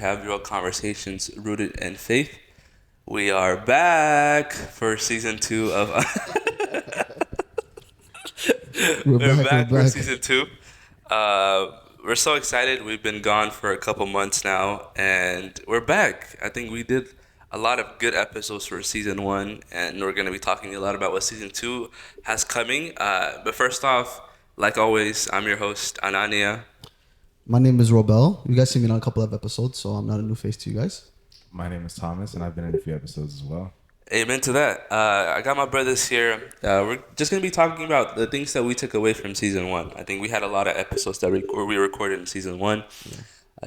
behavioral conversations rooted in faith. We are back for season 2 of. We're back for season 2. We're so excited. We've been gone for a couple months now, and we're back. I think we did a lot of good episodes for season 1, and we're going to be talking a lot about what season 2 has coming. But first off, like always, I'm your host, Anania. My name is Robel. You guys see me on a couple of episodes, so I'm not a new face to you guys. My name is Thomas, and I've been in a few episodes as well. Amen to that. I got my brothers here. We're just going to be talking about the things that we took away from season 1. I think we had a lot of episodes that we recorded in season 1. Yeah.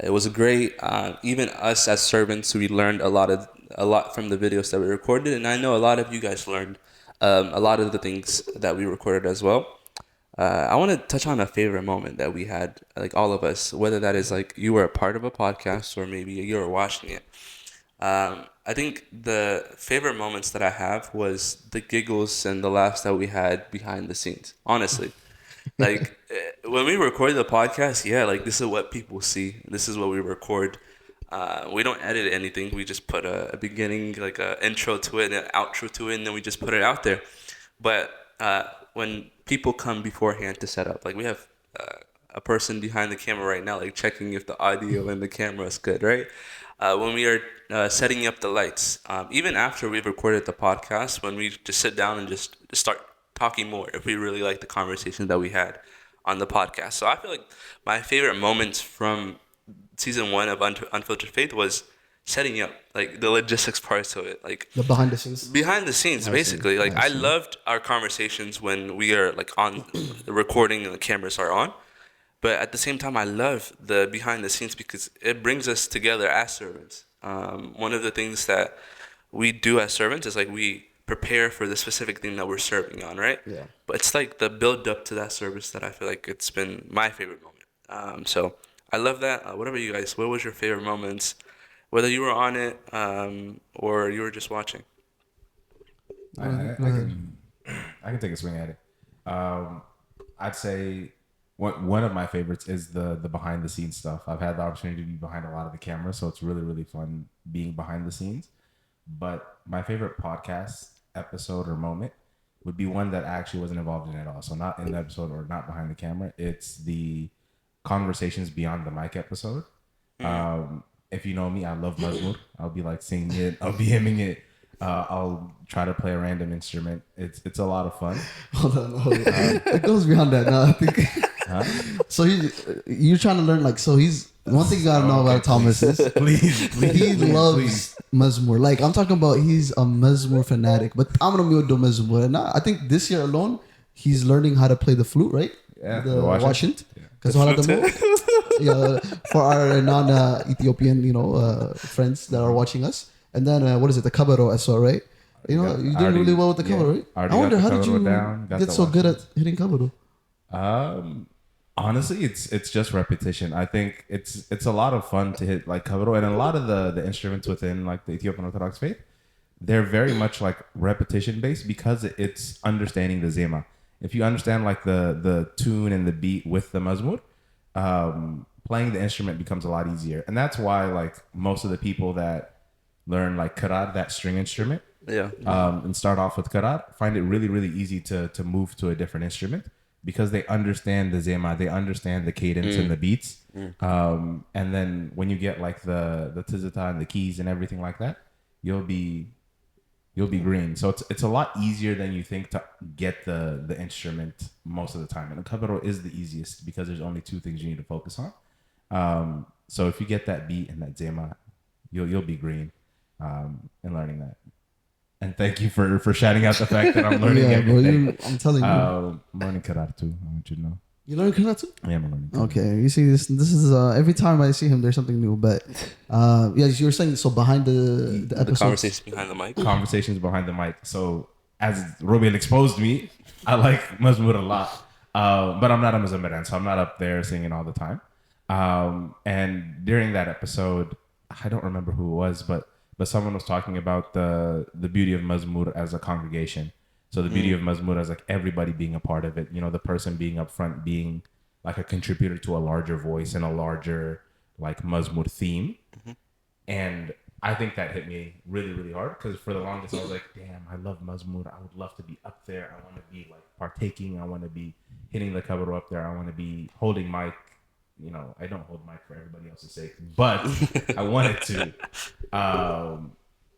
It was great. Even us as servants, we learned a lot from the videos that we recorded, and I know a lot of you guys learned a lot of the things that we recorded as well. I want to touch on a favorite moment that we had, like all of us, whether that is like you were a part of a podcast or maybe you were watching it. I think the favorite moments that I have was the giggles and the laughs that we had behind the scenes. Honestly, like when we record the podcast, like this is what people see. This is what we record. We don't edit anything. We just put a beginning, like an intro to it and an outro to it, and then we just put it out there. But when people come beforehand to set up, like we have a person behind the camera right now, like checking if the audio and the camera is good, right? When we are setting up the lights, even after we've recorded the podcast, when we just sit down and just start talking more, if we really like the conversation that we had on the podcast. So I feel like my favorite moments from season 1 of Unfiltered Faith was setting up, like the logistics parts of it, like the behind the scenes, basically. Like I loved our conversations when we are like on the recording and the cameras are on. But at the same time, I love the behind the scenes because it brings us together as servants. One of the things that we do as servants is like we prepare for the specific thing that we're serving on, right? Yeah. But it's like the build up to that service that I feel like it's been my favorite moment. So I love that. What about you guys? What was your favorite moments? Whether you were on it or you were just watching. I can take a swing at it. I'd say one of my favorites is the behind the scenes stuff. I've had the opportunity to be behind a lot of the cameras, so it's really, really fun being behind the scenes. But my favorite podcast episode or moment would be one that I actually wasn't involved in at all. So not in the episode or not behind the camera. It's the Conversations Beyond the Mic episode. If you know me, I love Mazmur. I'll be like singing it. I'll be hymning it. I'll try to play a random instrument. It's a lot of fun. Hold on. It goes beyond that. No, I think. Huh? So you're trying to learn, like, so he's, one thing you gotta know about Thomas is please, he loves Mazmur. Like, I'm talking about, he's a Mazmur fanatic. But I'm gonna do Mazmur. And I think this year alone, he's learning how to play the flute, right? Yeah, the Washington. Because for our non-Ethiopian, friends that are watching us. And then, what is it? The kabaro as well, right? You're doing really well with the kabaro, right? I wonder, how did you get so good at hitting kabaro? Honestly, it's just repetition. I think it's a lot of fun to hit like kabaro, and a lot of the instruments within like the Ethiopian Orthodox Faith, they're very much like repetition based because it's understanding the zema. If you understand like the tune and the beat with the mazmur, playing the instrument becomes a lot easier. And that's why like most of the people that learn like karar, that string instrument, and start off with karar, find it really, really easy to move to a different instrument because they understand the zema, they understand the cadence and the beats. And then when you get like the tizita and the keys and everything like that, you'll be green. So it's a lot easier than you think to get the instrument most of the time. And the kabaro is the easiest because there's only 2 things you need to focus on. So if you get that beat and that zema, you'll be green in learning that. And thank you for shouting out the fact that I'm learning everything. Bro, I'm telling you. I'm learning karar too. I want you to know. You learn karar too? I am learning karar. Okay, you see this is every time I see him, there's something new. But you were saying, so behind the episodes, conversations behind the mic. Conversations behind the mic. So as Robiel exposed me, I like Mazmur a lot. But I'm not a Mazmuran, so I'm not up there singing all the time. And during that episode, I don't remember who it was, but someone was talking about the beauty of Mazmur as a congregation. So the beauty of Mazmur as like everybody being a part of it, the person being up front, being like a contributor to a larger voice and a larger like Mazmur theme. And I think that hit me really, really hard because for the longest I was like, damn, I love Mazmur. I would love to be up there. I want to be like partaking. I want to be hitting the cover up there. I want to be holding mic. I don't hold mic for everybody else's sake, but I wanted to.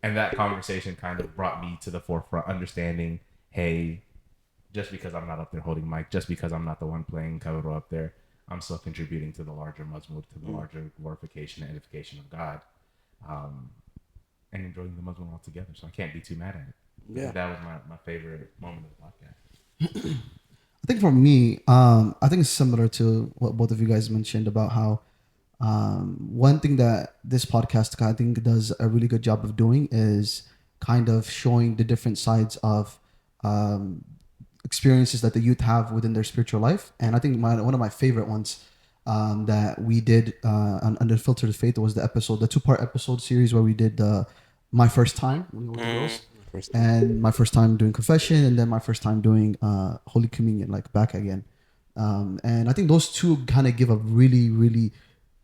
And that conversation kind of brought me to the forefront, understanding, hey, just because I'm not up there holding mic, just because I'm not the one playing cover up there, I'm still contributing to the larger Mazmur, to the larger glorification and edification of God. And enjoying the Muslim altogether. So I can't be too mad at it. Yeah. That was my favorite moment of the podcast. I think for me, I think it's similar to what both of you guys mentioned about how one thing that this podcast I think does a really good job of doing is kind of showing the different sides of experiences that the youth have within their spiritual life. And I think one of my favorite ones that we did on Unfiltered Faith was the 2-part episode series where we did my first time with the girls, and my first time doing confession, and then my first time doing Holy Communion, like back again. And I think those two kind of give a really, really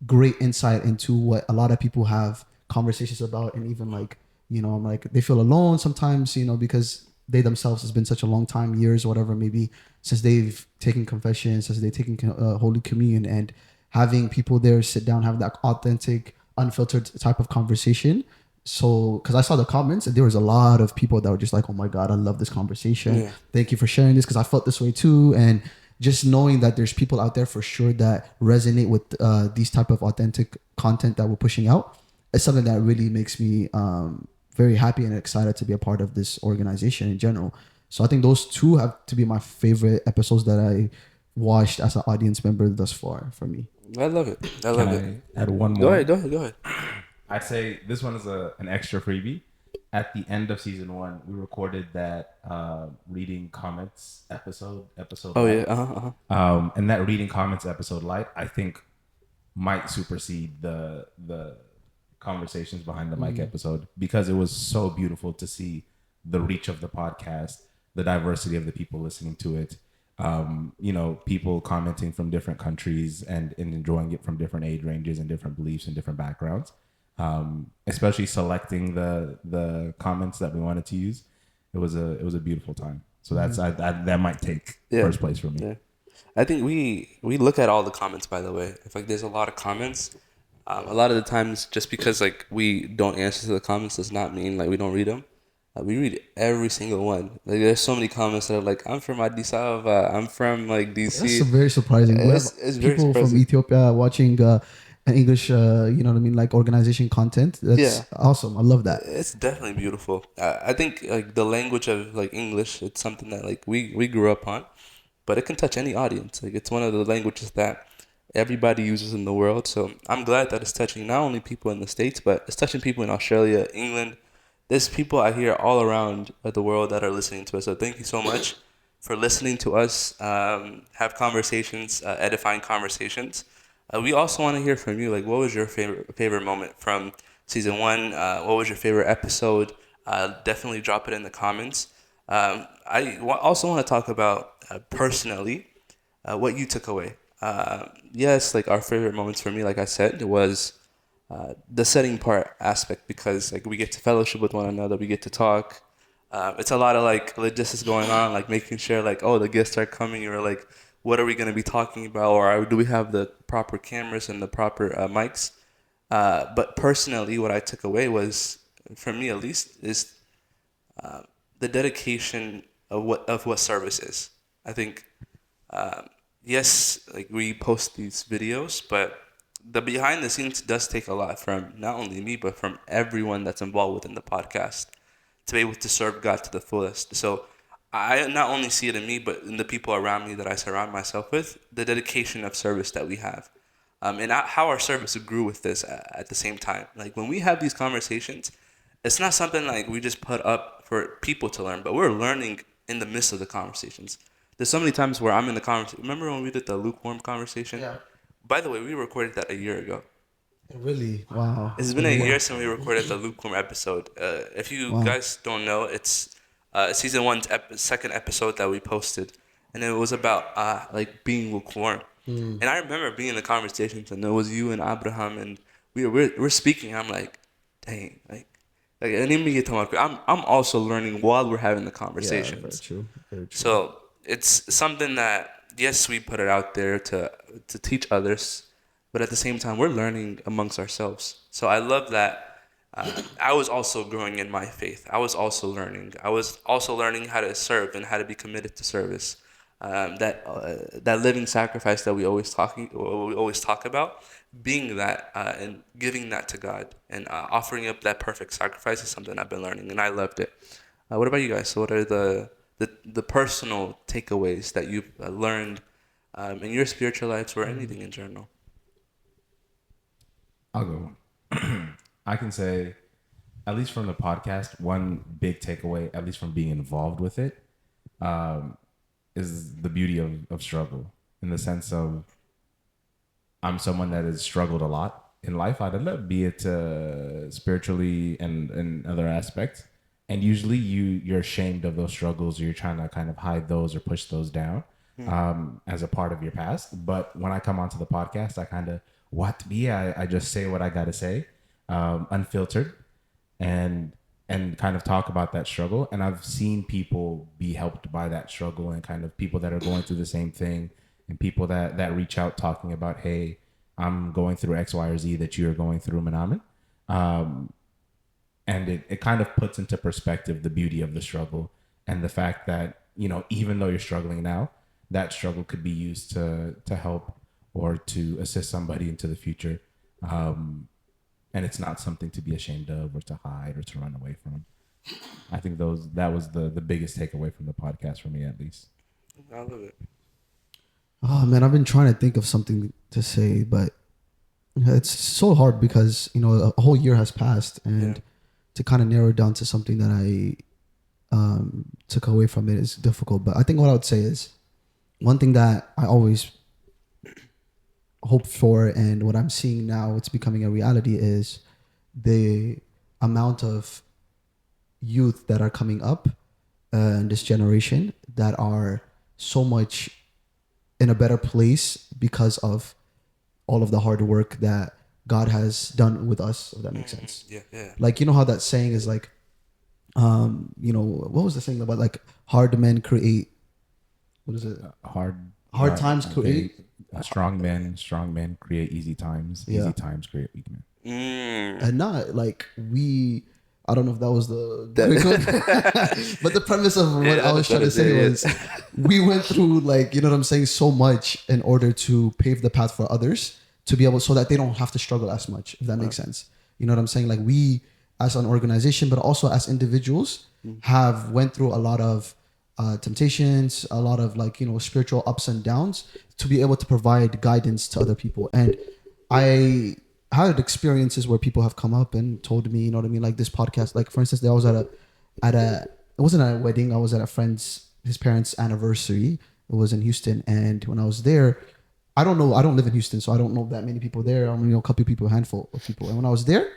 great insight into what a lot of people have conversations about, and even like, like they feel alone sometimes, because they themselves has been such a long time, years, whatever, maybe since they've taken confession, since they've taken Holy Communion, and having people there sit down, have that authentic, unfiltered type of conversation. So, because I saw the comments and there was a lot of people that were just like, oh my God, I love this conversation. Yeah. Thank you for sharing this because I felt this way too. And just knowing that there's people out there for sure that resonate with these type of authentic content that we're pushing out is something that really makes me very happy and excited to be a part of this organization in general. So I think those two have to be my favorite episodes that I watched as an audience member thus far for me. I love it. I love it. Add one more. Go ahead. I'd say this one is an extra freebie. At the end of season 1, we recorded that reading comments episode. Oh light. Yeah, and that reading comments episode light, I think, might supersede the conversations behind the mic episode, because it was so beautiful to see the reach of the podcast, the diversity of the people listening to it. People commenting from different countries and enjoying it from different age ranges and different beliefs and different backgrounds. Especially selecting the comments that we wanted to use, it was a beautiful time. So that might take first place for me. Yeah. I think we look at all the comments, by the way. If there's a lot of comments, a lot of the times just because we don't answer to the comments does not mean we don't read them. We read every single one. There's so many comments that are I'm from Addis Ababa, I'm from DC. That's very surprising. It's very people surprising. From Ethiopia watching English, organization content. That's awesome. I love that. It's definitely beautiful. I think the language of English, it's something that we grew up on, but it can touch any audience. It's one of the languages that everybody uses in the world. So I'm glad that it's touching not only people in the States, but it's touching people in Australia, England. There's people I hear all around the world that are listening to us. So thank you so much for listening to us have conversations, edifying conversations. We also want to hear from you. What was your favorite moment from season 1? What was your favorite episode? Definitely drop it in the comments. I also want to talk about personally what you took away. Yes, our favorite moments for me, like I said, it was the setting part aspect, because we get to fellowship with one another, we get to talk. It's a lot of logistics going on, making sure the guests are coming, or what are we going to be talking about, or do we have the proper cameras and the proper mics. But personally, what I took away was, for me at least, is the dedication of what service is. I think yes, we post these videos, but the behind the scenes does take a lot from not only me, but from everyone that's involved within the podcast to be able to serve God to the fullest. So I not only see it in me, but in the people around me that I surround myself with, the dedication of service that we have. And how our service grew with this at the same time. When we have these conversations, it's not something we just put up for people to learn, but we're learning in the midst of the conversations. There's so many times where I'm in the conversation. Remember when we did the lukewarm conversation? Yeah. By the way, we recorded that a year ago. Really? Wow. It's been a year since we recorded the lukewarm episode. If you guys don't know, it's season 1's second episode that we posted, and it was about being lukewarm. And I remember being in the conversations, and it was you and Abraham, and we're speaking. I'm like, dang, like and even me talking about, I'm also learning while we're having the Yeah, very conversations. true. Very true. So it's something that yes, we put it out there to teach others, but at the same time, we're learning amongst ourselves. So I love that. I was also growing in my faith. I was also learning. I was also learning how to serve and how to be committed to service. That living sacrifice that we always talk about, being that and giving that to God and offering up that perfect sacrifice is something I've been learning, and I loved it. What about you guys? So what are the personal takeaways that you've learned in your spiritual lives or anything in general? I'll go. I can say, at least from the podcast, one big takeaway, at least from being involved with it, is the beauty of struggle, in the sense of I'm someone that has struggled a lot in life. I don't know, be it spiritually and other aspects. And usually you're ashamed of those struggles, or you're trying to kind of hide those or push those down as a part of your past. But when I come onto the podcast, I kind of I just say what I got to say, unfiltered, and kind of talk about that struggle. And I've seen people be helped by that struggle, and kind of people that are going through the same thing, and people that reach out talking about, hey, I'm going through X, Y, or Z that you're going through, Manaman. And it kind of puts into perspective the beauty of the struggle, and the fact that, even though you're struggling now, that struggle could be used to help or to assist somebody into the future. And it's not something to be ashamed of or to hide or to run away from. I think that was the biggest takeaway from the podcast for me, at least. I love it. Oh man, I've been trying to think of something to say, but it's so hard because a whole year has passed, and to kind of narrow it down to something that I took away from it is difficult. But I think what I would say is one thing that I always hoped for, and what I'm seeing now, it's becoming a reality, is the amount of youth that are coming up in this generation that are so much in a better place because of all of the hard work that God has done with us, if that makes sense. Yeah. Like, how that saying is like, what was the saying about like hard men create, what is it? Hard times create. Strong men create easy times. Yeah. Easy times create weak men. And not like I don't know if that was but the premise of what I was trying to say was we went through, like, what I'm saying, so much in order to pave the path for others to be able, so that they don't have to struggle as much, if that makes sense. You know what I'm saying? Like, we as an organization, but also as individuals, have went through a lot of temptations, a lot of spiritual ups and downs to be able to provide guidance to other people. And I had experiences where people have come up and told me, like this podcast, like for instance, I was at a it wasn't at a wedding, I was at a friend's, his parents' anniversary. It was in Houston, and when I was there, I don't live in Houston, so I don't know that many people there. I only know a couple of people, a handful of people. And when I was there,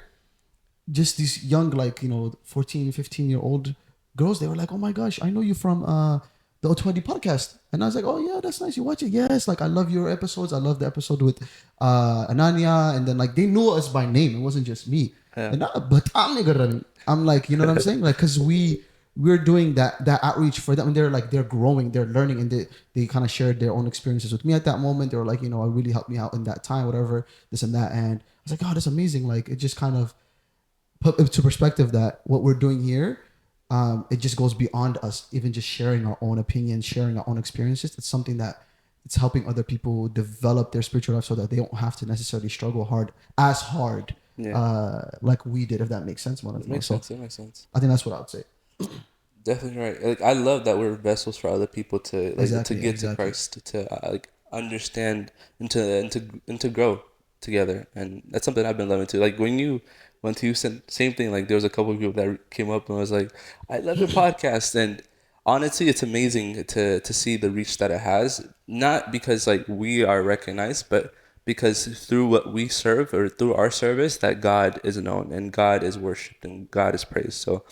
just these young 14, 15-year-old girls, they were like, oh my gosh, I know you from the OTYD podcast. And I was like, oh yeah, that's nice, you watch it. Yes, like I love your episodes. I love the episode with Ananya. And then like they knew us by name, it wasn't just me. And but I'm like, you know what I'm saying, like, because we're doing that outreach for them, and they're growing, they're learning, and they kind of shared their own experiences with me at that moment. They were like, it really helped me out in that time, whatever, this and that. And I was like, oh, that's amazing. Like, it just kind of put into perspective that what we're doing here, it just goes beyond us even just sharing our own opinions, sharing our own experiences. It's something that it's helping other people develop their spiritual life so that they don't have to necessarily struggle hard like we did, if that makes sense. It makes sense. I think that's what I would say. Definitely right. Like, I love that we're vessels for other people to to get to Christ, to understand and to grow together. And that's something I've been loving too. Like, when you went to Houston, same thing. Like, there was a couple of people that came up and was like, I love your podcast. And honestly, it's amazing to see the reach that it has. Not because like we are recognized, but because through what we serve, or through our service, that God is known and God is worshipped and God is praised. So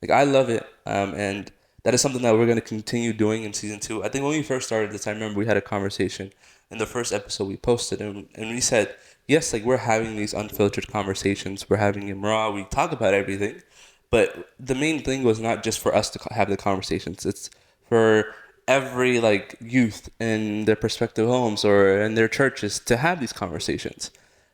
like, I love it. And that is something that we're going to continue doing in season 2. I think when we first started this, I remember we had a conversation in the first episode we posted, and we said, yes, like we're having these unfiltered conversations. We're having them raw. We talk about everything, but the main thing was not just for us to have the conversations. It's for every like youth in their prospective homes or in their churches to have these conversations.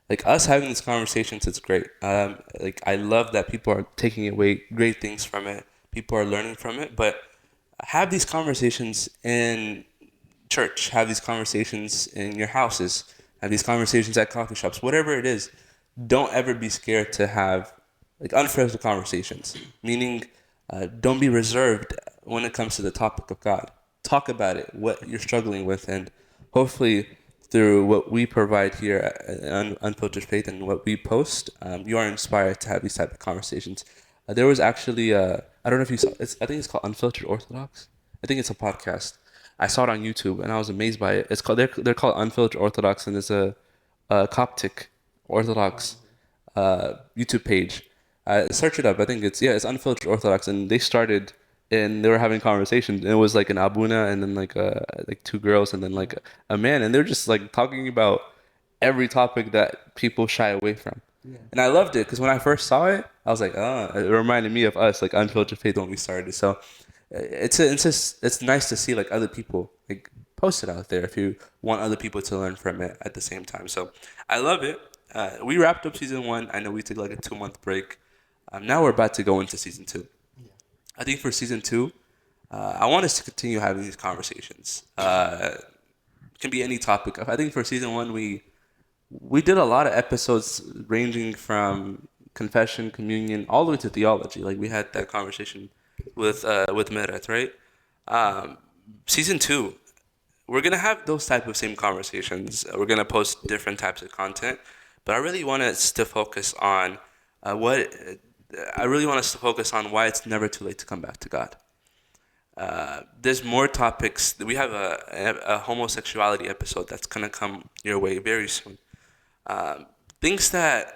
Like us having these conversations, it's great. Like I love that people are taking away great things from it. People are learning from it, but have these conversations in church, have these conversations in your houses, have these conversations at coffee shops, whatever it is. Don't ever be scared to have like unfiltered conversations. Meaning, don't be reserved when it comes to the topic of God. Talk about it, what you're struggling with, and hopefully through what we provide here at Unfiltered Faith and what we post, you are inspired to have these type of conversations. There was actually, I don't know if you saw, I think it's called Unfiltered Orthodox. I think it's a podcast. I saw it on YouTube and I was amazed by it. It's called they're called Unfiltered Orthodox, and it's a Coptic Orthodox YouTube page. Search it up. I think it's Unfiltered Orthodox, and they started and they were having conversations. And it was like an abuna and then like two girls and then like a man, and they're just like talking about every topic that people shy away from. And I loved it because when I first saw it, I was like, oh, it reminded me of us, like Unfiltered Faith when we started. So it's nice to see like other people like post it out there if you want other people to learn from it at the same time. So I love it. We wrapped up season 1. I know we took like a 2-month break. Now we're about to go into season 2. I think for season 2, I want us to continue having these conversations. It can be any topic. I think for season 1, we did a lot of episodes ranging from confession, communion, all the way to theology. Like we had that conversation with Meret, right? Season 2, we're gonna have those type of same conversations. We're gonna post different types of content, but I really want us to focus on what. I really want us to focus on why it's never too late to come back to God. There's more topics. We have a homosexuality episode that's gonna come your way very soon. Things that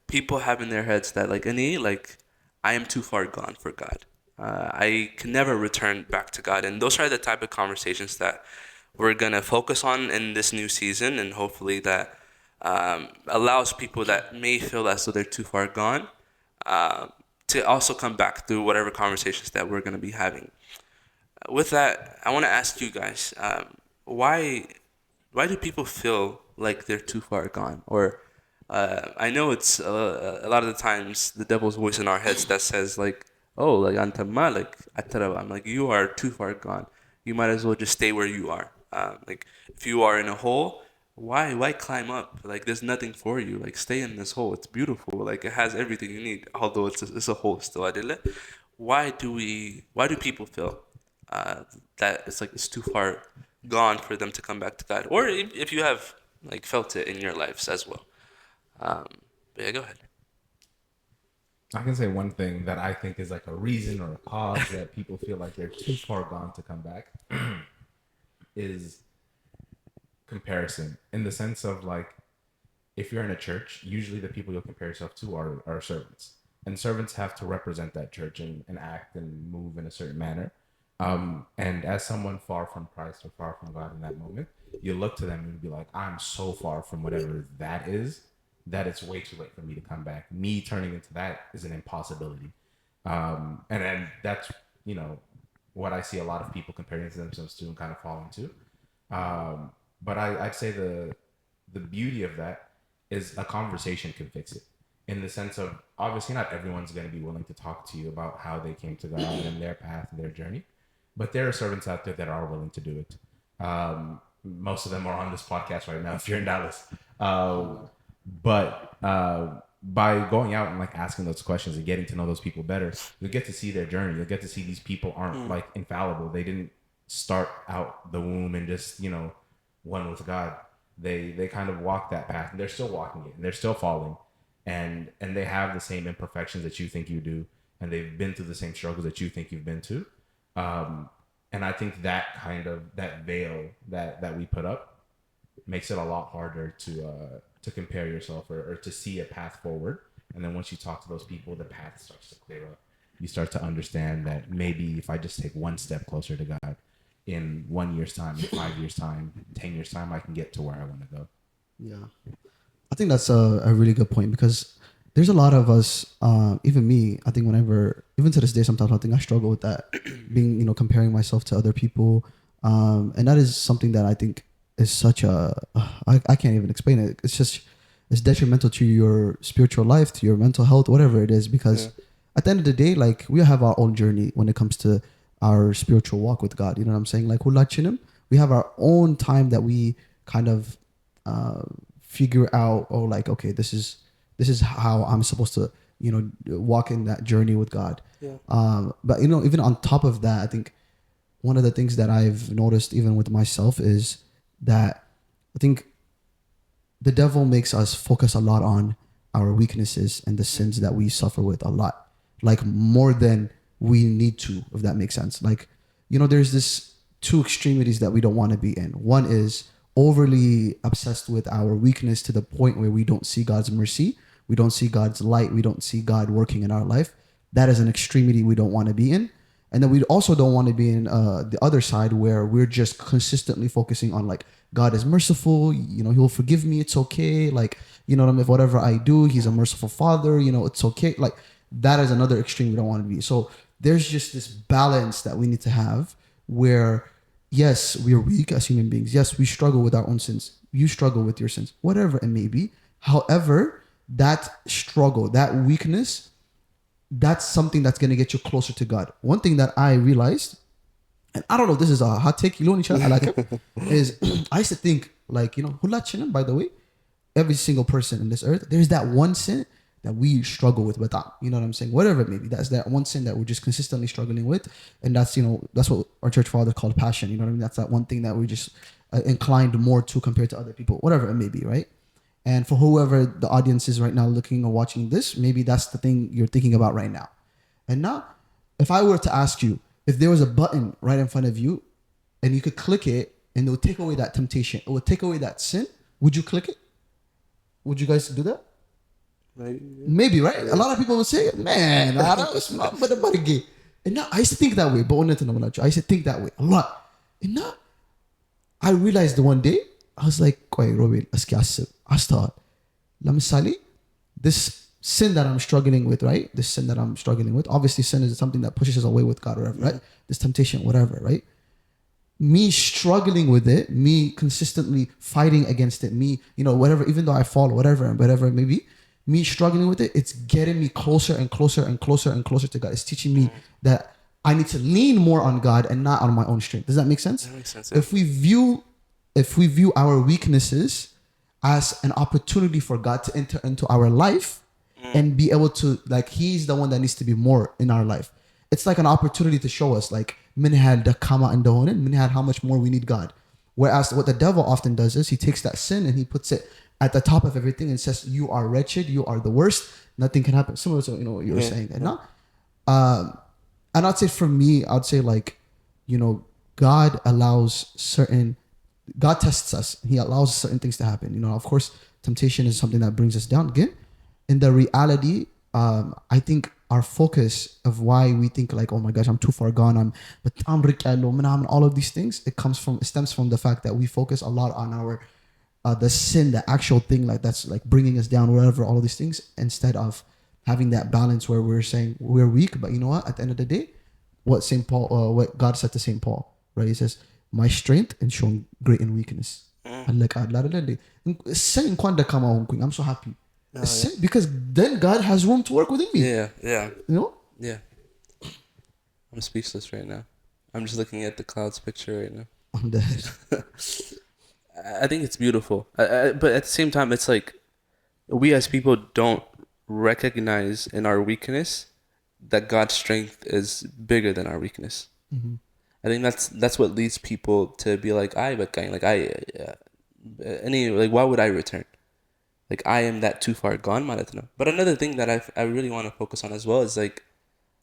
people have in their heads that like I am too far gone for God. I can never return back to God, and those are the type of conversations that we're gonna focus on in this new season, and hopefully that allows people that may feel as though they're too far gone to also come back through whatever conversations that we're gonna be having. With that, I want to ask you guys, why do people feel like they're too far gone? Or I know it's a lot of the times the devil's voice in our heads that says like, oh, like anta malik atarab. I'm like, you are too far gone. You might as well just stay where you are. Like if you are in a hole, why climb up? Like there's nothing for you. Like stay in this hole. It's beautiful. Like it has everything you need. Although it's a hole still. Why do people feel that it's too far gone for them to come back to God? Or if you have like felt it in your lives as well. But yeah, go ahead. I can say one thing that I think is like a reason or a cause that people feel like they're too far gone to come back is comparison, in the sense of like, if you're in a church, usually the people you'll compare yourself to are servants, and servants have to represent that church and act and move in a certain manner. And as someone far from Christ or far from God in that moment, you look to them and be like, I'm so far from whatever that is, that it's way too late for me to come back. Me turning into that is an impossibility. And then that's, what I see a lot of people comparing themselves to and kind of falling to. But I'd say the beauty of that is a conversation can fix it. In the sense of, obviously not everyone's going to be willing to talk to you about how they came to God and their path and their journey. But there are servants out there that are willing to do it. Most of them are on this podcast right now if you're in Dallas. But by going out and like asking those questions and getting to know those people better, you'll get to see their journey. You'll get to see these people aren't like infallible. They didn't start out the womb and just, one with God. They kind of walk that path, and they're still walking it, and they're still falling. And they have the same imperfections that you think you do, and they've been through the same struggles that you think you've been to. And I think that kind of that veil that we put up makes it a lot harder to compare yourself or to see a path forward. And then once you talk to those people, the path starts to clear up. You start to understand that maybe if I just take one step closer to God, in 1 year's time, in 5 years' time, 10 years' time, I can get to where I want to go. Yeah. I think that's a really good point, because there's a lot of us, even me, I think whenever, even to this day, sometimes I think I struggle with that, being, comparing myself to other people. And that is something that I think is such I can't even explain it. It's just, it's detrimental to your spiritual life, to your mental health, whatever it is, because at the end of the day, like, we have our own journey when it comes to our spiritual walk with God. You know what I'm saying? Like, we have our own time that we kind of, figure out, oh, like, okay, this is how I'm supposed to, walk in that journey with God. But even on top of that, I think one of the things that I've noticed even with myself is that I think the devil makes us focus a lot on our weaknesses and the sins that we suffer with a lot, like more than we need to, if that makes sense. Like, there's this two extremities that we don't want to be in. One is overly obsessed with our weakness to the point where we don't see God's mercy, we don't see God's light, we don't see God working in our life. That is an extremity we don't want to be in. And then we also don't want to be in the other side, where we're just consistently focusing on, like, God is merciful, he'll forgive me, it's okay. Like, what I mean? If whatever I do, he's a merciful father, it's okay. Like, that is another extreme we don't want to be. So there's just this balance that we need to have, where, yes, we are weak as human beings. Yes, we struggle with our own sins. You struggle with your sins, whatever it may be. However, that struggle, that weakness, that's something that's going to get you closer to God. One thing that I realized, and I don't know if this is a hot take, I like it, is I used to think, like, hulachinam, by the way, every single person in this earth, there's that one sin that we struggle with, you know what I'm saying? Whatever it may be, that's that one sin that we're just consistently struggling with. And that's, that's what our church father called passion. You know what I mean? That's that one thing that we're just inclined more to compared to other people, whatever it may be, right? And for whoever the audience is right now looking or watching this, maybe that's the thing you're thinking about right now. And now, if I were to ask you, if there was a button right in front of you and you could click it and it would take away that temptation, it would take away that sin, would you click it? Would you guys do that? Maybe, right? A lot of people would say, man, I don't know, but gay. And now I used to think that way, but I used to think that way a lot. And now I realized the one day, I was like, Robin, I start. Lamisali, this sin that I'm struggling with, right? This sin that I'm struggling with. Obviously, sin is something that pushes us away with God, whatever, right? This temptation, whatever, right? Me struggling with it, me consistently fighting against it, me, whatever, even though I fall, whatever it may be, me struggling with it, it's getting me closer and closer and closer and closer to God. It's teaching me that I need to lean more on God and not on my own strength. Does that make sense? That makes sense. Yeah. If we view our weaknesses as an opportunity for God to enter into our life and be able to, like, he's the one that needs to be more in our life. It's like an opportunity to show us, like, how much more we need God. Whereas what the devil often does is he takes that sin and he puts it at the top of everything and says, you are wretched, you are the worst, nothing can happen. Similar to what you were saying. And now, and I'd say for me, I'd say, like, God tests us. He allows certain things to happen. Of course, temptation is something that brings us down. Again, in the reality, I think our focus of why we think, like, oh my gosh, I'm too far gone, all of these things, it stems from the fact that we focus a lot on our the sin, the actual thing, like, that's like bringing us down, whatever, all of these things, instead of having that balance where we're saying we're weak, but you know what? At the end of the day, what God said to St. Paul, right? He says, my strength is shown great in weakness. I'm so happy. Because then God has room to work within me. Yeah. Yeah. I'm speechless right now. I'm just looking at the clouds picture right now. I'm dead. I think it's beautiful. But at the same time, it's like we as people don't recognize in our weakness that God's strength is bigger than our weakness. Mm-hmm. I think that's what leads people to be like, why would I return? Like, I am that too far gone, But another thing that I really want to focus on as well is, like,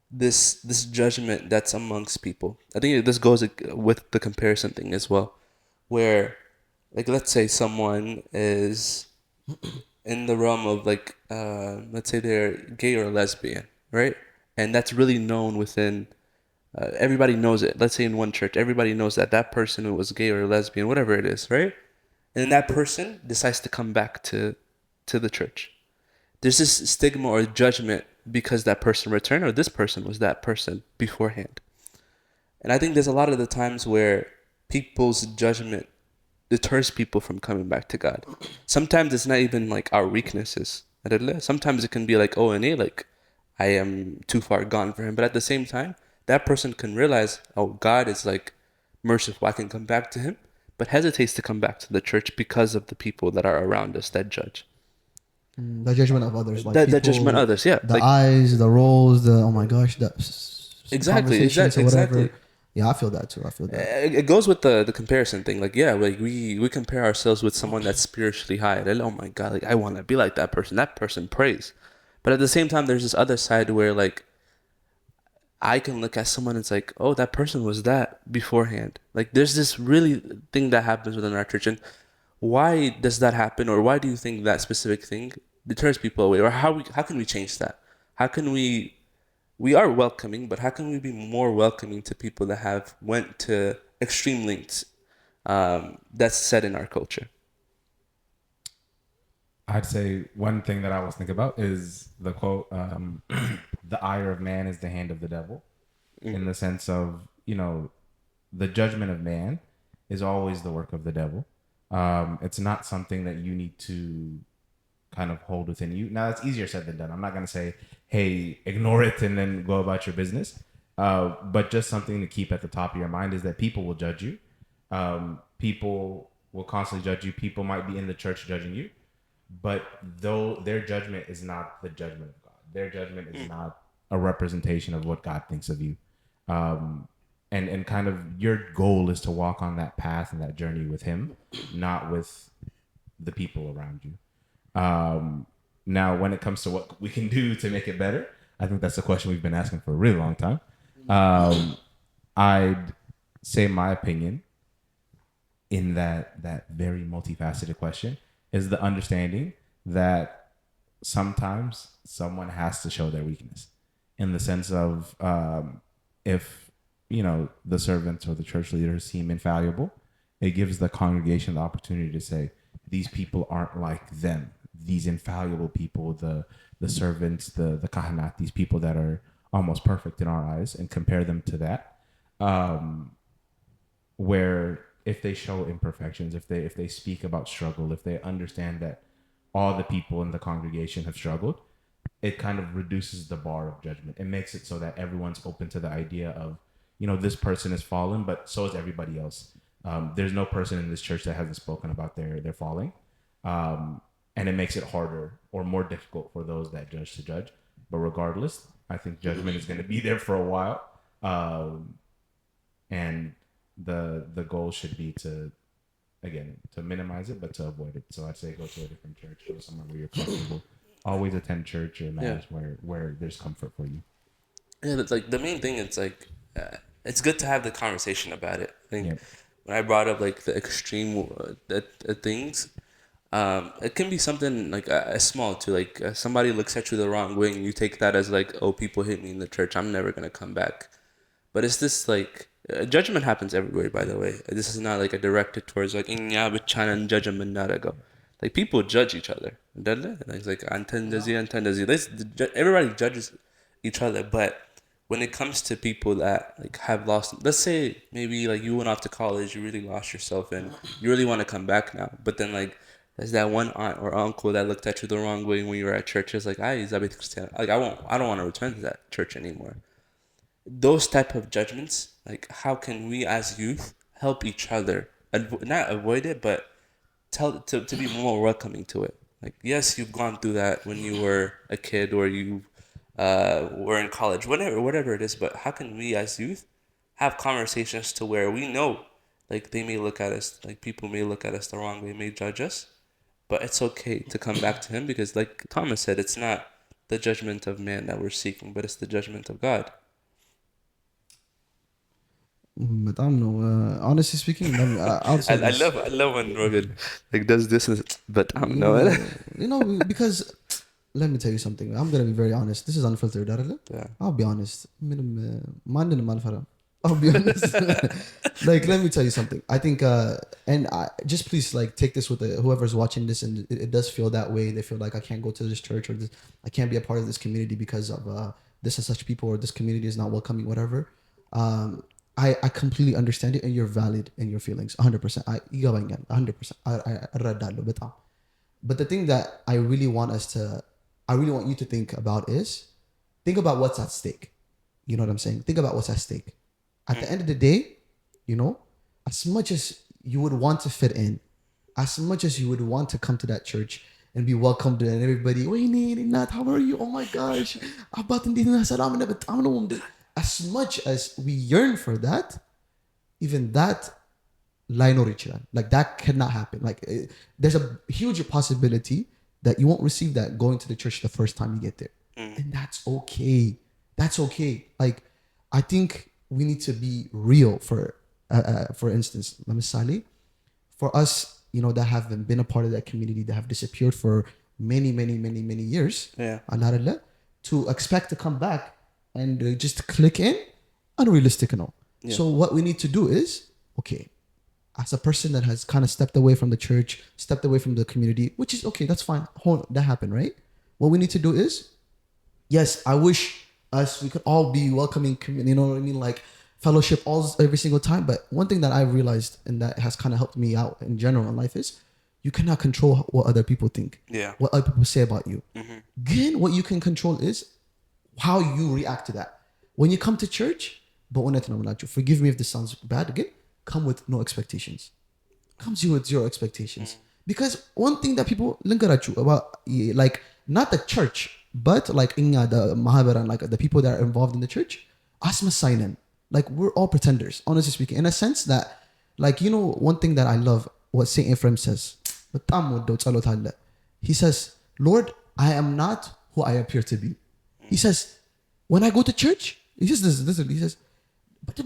this judgment that's amongst people. I think this goes with the comparison thing as well, where, like, let's say someone is in the realm of, like, let's say they're gay or lesbian, right? And that's really known within, everybody knows it. Let's say in one church, everybody knows that person who was gay or lesbian, whatever it is, right? And then that person decides to come back to to the church. There's this stigma or judgment because that person returned or this person was that person beforehand. And I think there's a lot of the times where people's judgment deters people from coming back to God. Sometimes it's not even like our weaknesses. Sometimes it can be like, oh, like I am too far gone for him. But at the same time, that person can realize, oh, God is like merciful. I can come back to him, but hesitates to come back to the church because of the people that are around us that judge. The judgment of others, like The judgment of others, yeah. the Like, eyes, the roles, the oh my gosh, the conversations or whatever. exactly. Yeah, I feel that too. I feel that. It goes with the comparison thing. Like, yeah, like we compare ourselves with someone that's spiritually high. And, oh my God, like I want to be like that person. That person prays. But at the same time, there's this other side where like I can look at someone and it's like, oh, that person was that beforehand. Like there's this really thing that happens within our church. And why does that happen? Or why do you think that specific thing deters people away? Or how can we change that? How can we are welcoming, but how can we be more welcoming to people that have went to extreme lengths that's set in our culture? I'd say one thing that I always think about is the quote, the ire of man is the hand of the devil, in the sense of, the judgment of man is always the work of the devil. It's not something that you need to kind of hold within you. Now, it's easier said than done. I'm not going to say, hey, ignore it and then go about your business. But just something to keep at the top of your mind is that people will judge you. People will constantly judge you. People might be in the church judging you. But though their judgment is not the judgment of God, their judgment is not a representation of what God thinks of you. And kind of your goal is to walk on that path and that journey with him, not with the people around you. Now, when it comes to what we can do to make it better, I think that's a question we've been asking for a really long time. I'd say my opinion in that very multifaceted question is the understanding that sometimes someone has to show their weakness, in the sense of if the servants or the church leaders seem infallible, it gives the congregation the opportunity to say, these people aren't like them. These infallible people, the servants, the kahanat, these people that are almost perfect in our eyes, and compare them to that. Where if they show imperfections, if they speak about struggle, if they understand that all the people in the congregation have struggled, it kind of reduces the bar of judgment. It makes it so that everyone's open to the idea of, this person is fallen, but so is everybody else. There's no person in this church that hasn't spoken about their falling. And it makes it harder or more difficult for those that judge to judge. But regardless, I think judgment is going to be there for a while. And the goal should be to minimize it, but to avoid it. So I'd say go to a different church, go somewhere where you're comfortable. Always attend church or mass where there's comfort for you. Yeah, that's like the main thing. It's like it's good to have the conversation about it. I think when I brought up like the extreme things, it can be something like as small too. Like somebody looks at you the wrong way, and you take that as like, oh, people hit me in the church, I'm never gonna come back. But it's this like judgment happens everywhere. By the way, this is not like a directed towards like judgment not go. Like people judge each other. It's like everybody judges each other, but when it comes to people that like have lost, let's say maybe like you went off to college, you really lost yourself, and you really want to come back now, but then like there's that one aunt or uncle that looked at you the wrong way when you were at church. It's like, like I don't want to return to that church anymore. Those type of judgments, like how can we as youth help each other, not avoid it, but to be more welcoming to it. Like, yes, you've gone through that when you were a kid or you were in college, whatever it is, but how can we as youth have conversations to where we know, like they may look at us, like people may look at us the wrong way, may judge us, but it's okay to come back to him, because like Thomas said, it's not the judgment of man that we're seeking, but it's the judgment of God. በጣም ነው honestly speaking I'll say I love when Rogan like does this and በጣም ነው because let me tell you something. I'm gonna be very honest. This is unfiltered, አይደለ? Yeah. I'll be honest. ምንም ማንንም አልፈራም. I'll be honest. Like, let me tell you something. I think, and I just please like take this with whoever's watching this, and it does feel that way. They feel like I can't go to this church or this, I can't be a part of this community because of this and such people, or this community is not welcoming, whatever. I completely understand it, and you're valid in your feelings, 100%. ይገባኛል, 100%. እረዳለሁ በጣም. But the thing that I really want you to think about is, think about what's at stake. You know what I'm saying? Think about what's at stake. At the end of the day, you know, as much as you would want to fit in, as much as you would want to come to that church and be welcomed and everybody, how are you? Oh my gosh. As much as we yearn for that, even that ላይኖር ይችላል. Like that cannot happen. Like there's a huge possibility that you won't receive that going to the church the first time you get there. And that's okay. That's okay. Like I think we need to be real for instance, ለምሳሌ, for us, you know, that have been a part of that community, that have disappeared for many years. Yeah. To expect to come back and just click in, unrealistic and all. Yeah. So what we need to do is, okay, as a person that has kind of stepped away from the church, stepped away from the community, which is okay, that's fine. That happened, right? What we need to do is, yes, I wish we could all be welcoming, you know what I mean? Like fellowship every single time. But one thing that I've realized, and that has kind of helped me out in general in life, is you cannot control what other people think. Yeah. What other people say about you. Again, what you can control is how you react to that. When you come to church, forgive me if this sounds bad again, come with no expectations. Comes you with zero expectations. Because one thing that people lingaraju about, like, not the church, but like the mahabara, like the people that are involved in the church, asmasainen. Like we're all pretenders, honestly speaking. In a sense that, like, you know, one thing that I love, what Saint Ephraim says. He says, Lord, I am not who I appear to be. He says, when I go to church, he says this, he says, but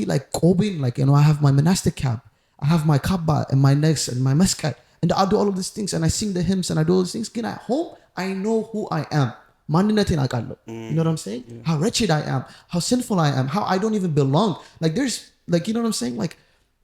like Kobin, like, you know, I have my monastic cap, I have my kabba and my necks and my meskat, and I do all of these things, and I sing the hymns and I do all these things. Again, at home, I know who I am. You know what I'm saying? Yeah. How wretched I am, how sinful I am, how I don't even belong. Like there's, like, you know what I'm saying? Like,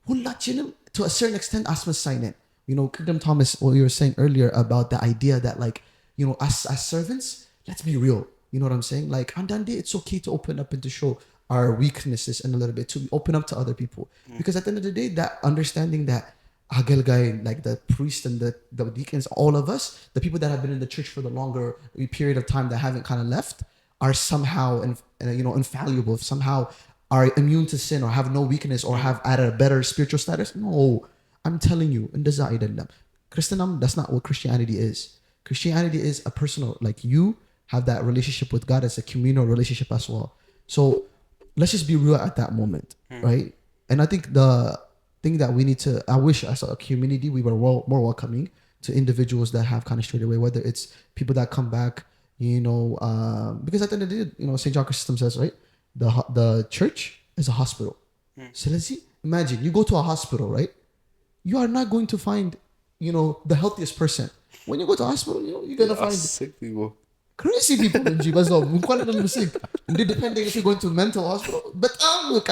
to a certain extent, asma sign in. You know, Kingdom Thomas, what you were saying earlier about the idea that, like, you know, as servants, let's be real. You know what I'm saying? Like, on that day, it's okay to open up and to show our weaknesses in a little bit, to open up to other people. Because at the end of the day, that understanding that Agelgai, like the priest and the deacons, all of us, the people that have been in the church for the longer period of time that haven't kind of left, are somehow, you know, infallible, somehow are immune to sin or have no weakness or have at a better spiritual status. No, I'm telling you, Christendom, that's not what Christianity is. Christianity is a personal, like, you have that relationship with God as a communal relationship as well. So let's just be real at that moment, right? And I think the thing that we need to, I wish as a community we were more welcoming to individuals that have kind of strayed away, whether it's people that come back, you know, because at the end of the day, you know, St. John Chrysostom says, right, the church is a hospital. So let's see, imagine you go to a hospital, right? You are not going to find, you know, the healthiest person. When you go to a hospital, you know, you're going to find sick people. Crazy people in G. Depending if you're going to mental hospital. But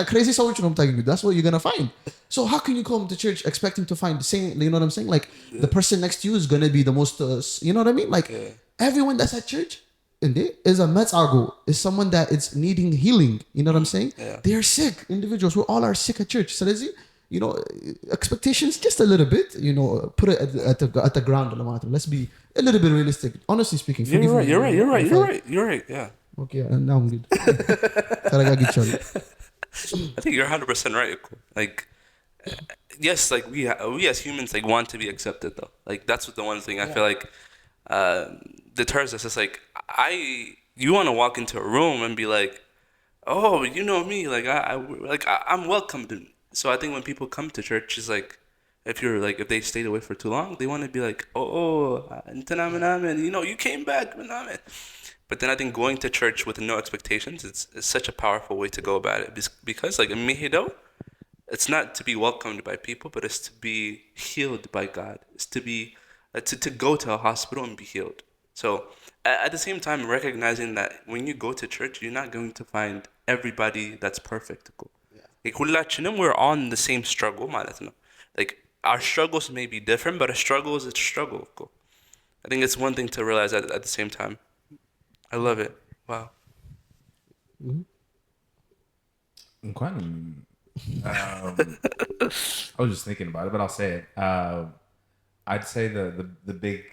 crazy soul, that's what you're going to find. So how can you come to church expecting to find the same, you know what I'm saying? Like, the person next to you is going to be the most, you know what I mean? Like, everyone that's at church is a metzago, is someone that is needing healing. You know what I'm saying? Yeah. They are sick individuals. We all are sick at church. So you know, expectations just a little bit, you know, put it at the ground. Let's be a little bit realistic. Honestly speaking, You're right. Yeah. Okay, and now I'm good. I think you're 100% right. Like, yes, like we as humans, like, want to be accepted though. Like, that's what the one thing I feel like deters us. It's like, you want to walk into a room and be like, oh, you know me, like I'm welcomed. So I think when people come to church, it's like, if they stayed away for too long, they want to be like, you know, you came back. But then I think going to church with no expectations, it's such a powerful way to go about it. Because, like, in Mihido, it's not to be welcomed by people, but it's to be healed by God. It's to be to go to a hospital and be healed. So at the same time, recognizing that when you go to church, you're not going to find everybody that's perfect. ሁላችንም we're on the same struggle ማለት ነው. Like our struggles may be different, but a struggle is a struggle. I think it's one thing to realize at the same time. I love it. Wow. እንኳን I was just thinking about it, but I'll say it. I'd say the big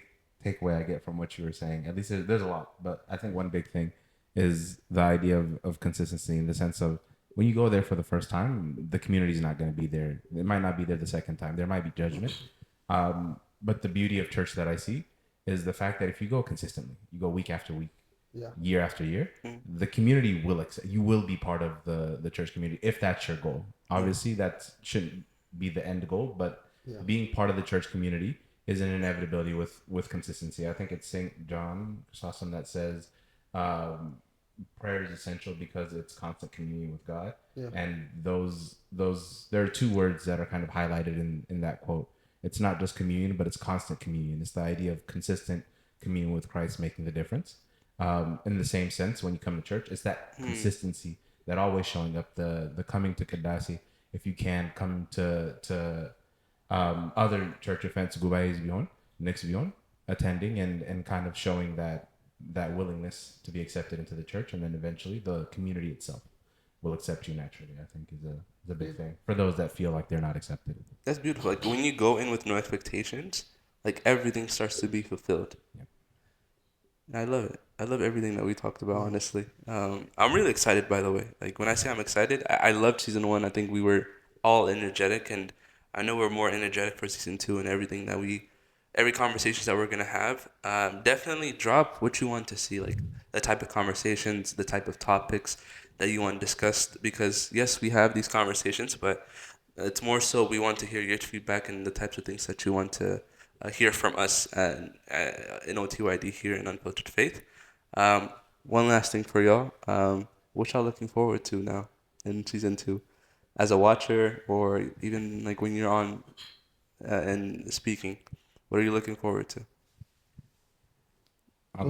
takeaway I get from what you were saying, at least there's a lot, but I think one big thing is the idea of consistency, in the sense of when you go there for the first time, the community is not going to be there. It might not be there the second time. There might be judgment. But the beauty of church that I see is the fact that if you go consistently, you go week after week, year after year, the community will accept. You will be part of the church community if that's your goal. Obviously, that shouldn't be the end goal, but being part of the church community is an inevitability with consistency. I think it's St. John Chrysostom that says prayer is essential because it's constant communion with God. And those there are two words that are kind of highlighted in that quote. It's not just communion, but it's constant communion. It's the idea of consistent communion with Christ making the difference. In the same sense, when you come to church, it's that consistency, that always showing up, the coming to Kadasi. If you can come to other church events, gubayis beyond, next beyond, attending and kind of showing that willingness to be accepted into the church, and then eventually the community itself will accept you naturally. I think is a big thing for those that feel like they're not accepted. That's beautiful. Like when you go in with no expectations, like everything starts to be fulfilled. And I love it. I love everything that we talked about, honestly. I'm really excited, by the way. Like when I say I'm excited, I loved season 1. I think we were all energetic, and I know we're more energetic for season 2, and everything that every conversations that we're going to have. Definitely drop what you want to see, like the type of conversations, the type of topics that you want discussed, because yes, we have these conversations, but it's more so we want to hear your feedback and the types of things that you want to hear from us in OTYD here in Unfiltered Faith. One last thing for y'all. What y'all looking forward to now in season 2, as a watcher, or even like when you're on and speaking? What are you looking forward to? Go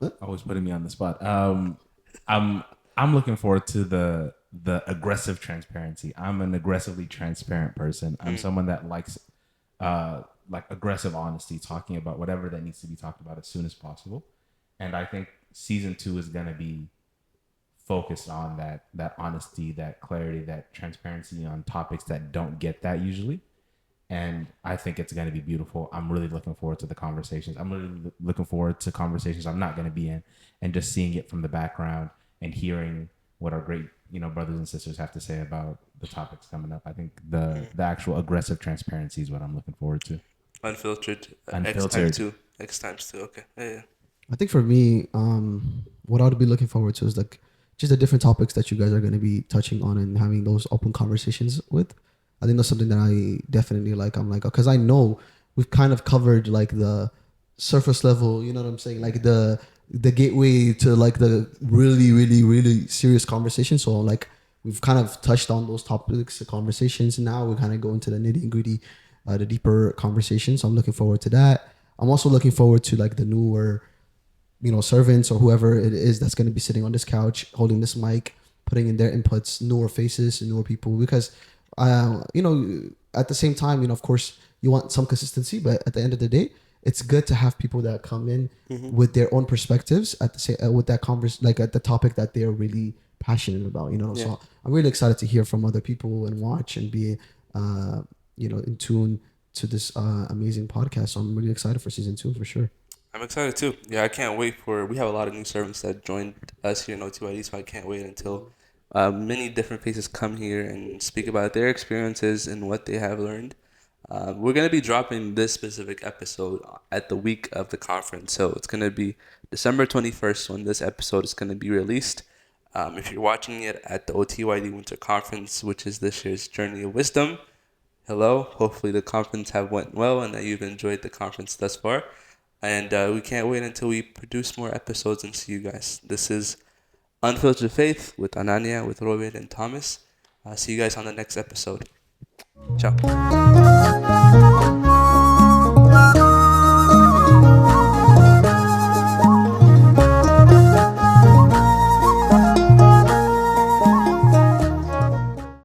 ahead. Always putting me on the spot. I'm looking forward to the aggressive transparency. I'm an aggressively transparent person. I'm someone that likes like aggressive honesty, talking about whatever that needs to be talked about as soon as possible. And I think season 2 is going to be focused on that honesty, that clarity, that transparency on topics that don't get that usually. And I think it's going to be beautiful. I'm really looking forward to the conversations. I'm really looking forward to conversations I'm not going to be in, and just seeing it from the background and hearing what our great, brothers and sisters have to say about the topics coming up. I think the actual aggressive transparency is what I'm looking forward to. Unfiltered. X times two. Okay. Yeah. I think for me, what I would be looking forward to is like just the different topics that you guys are going to be touching on and having those open conversations with. I think that's something that I definitely like. I'm like, because I know we've kind of covered like the surface level, you know what I'm saying? Like the gateway to like the really, really, really serious conversation. So like we've kind of touched on those topics, the conversations. Now we kind of go into the nitty and gritty, the deeper conversations. So I'm looking forward to that. I'm also looking forward to like the newer, servants or whoever it is that's going to be sitting on this couch, holding this mic, putting in their inputs, newer faces and newer people, because at the same time, of course you want some consistency, but at the end of the day, it's good to have people that come in with their own perspectives at the same, with that like at the topic that they're really passionate about, So I'm really excited to hear from other people and watch and be, in tune to this amazing podcast. So I'm really excited for season 2 for sure. I'm excited too. Yeah, I can't wait we have a lot of new servants that joined us here in OTYD, so I can't wait until many different faces come here and speak about their experiences and what they have learned. We're going to be dropping this specific episode at the week of the conference. So it's going to be December 21st when this episode is going to be released. If you're watching it at the OTYD Winter Conference, which is this year's Journey of Wisdom, hello. Hopefully the conference have went well and that you've enjoyed the conference thus far. And we can't wait until we produce more episodes and see you guys. This is Unfiltered Faith with Anania, with Robert and Thomas. See you guys on the next episode. Ciao.